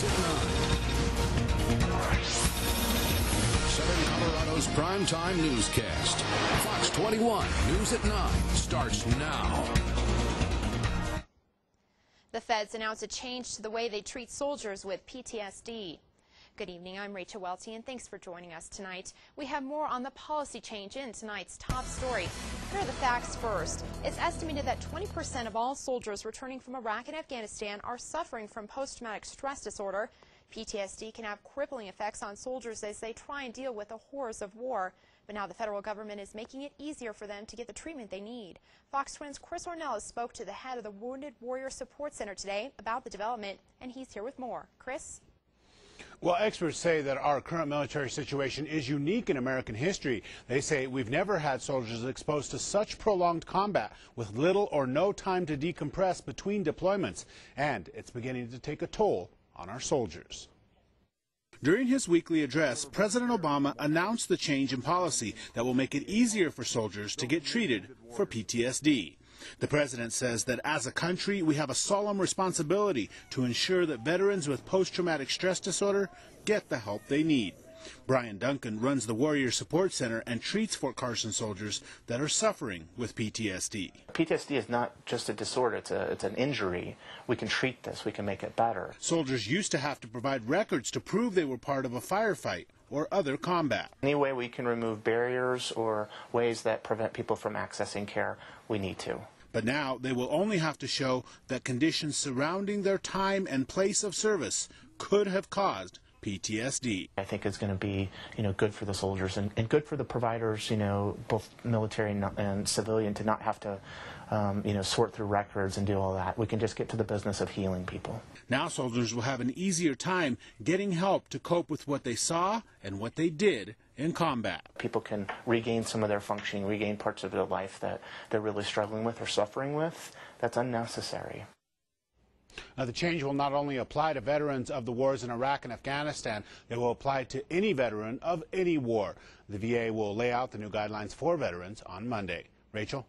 News at 9. Southern Colorado's primetime newscast. Fox 21 News at 9 starts now. The feds announced a change to the way they treat soldiers with PTSD. Good evening, I'm Rachel Welty, and thanks for joining us tonight. We have more on the policy change in tonight's top story. Here are the facts first. It's estimated that 20% of all soldiers returning from Iraq and Afghanistan are suffering from post-traumatic stress disorder. PTSD can have crippling effects on soldiers as they try and deal with the horrors of war. But now the federal government is making it easier for them to get the treatment they need. Fox 2's Chris Ornelas spoke to the head of the Wounded Warrior Support Center today about the development, and he's here with more. Chris? Well, experts say that our current military situation is unique in American history. They say we've never had soldiers exposed to such prolonged combat with little or no time to decompress between deployments. And it's beginning to take a toll on our soldiers. During his weekly address, President Obama announced the change in policy that will make it easier for soldiers to get treated for PTSD. The president says that as a country, we have a solemn responsibility to ensure that veterans with post-traumatic stress disorder get the help they need. Brian Duncan runs the Warrior Support Center and treats Fort Carson soldiers that are suffering with PTSD. PTSD is not just a disorder, it's an injury. We can treat this, we can make it better. Soldiers used to have to provide records to prove they were part of a firefight or other combat. Any way we can remove barriers or ways that prevent people from accessing care, we need to. But now they will only have to show that conditions surrounding their time and place of service could have caused PTSD. I think it's going to be, good for the soldiers and good for the providers, both military and civilian, to not have to, sort through records and do all that. We can just get to the business of healing people. Now soldiers will have an easier time getting help to cope with what they saw and what they did in combat. People can regain some of their functioning, regain parts of their life that they're really struggling with or suffering with. That's unnecessary. Now, the change will not only apply to veterans of the wars in Iraq and Afghanistan, it will apply to any veteran of any war. The VA will lay out the new guidelines for veterans on Monday. Rachel?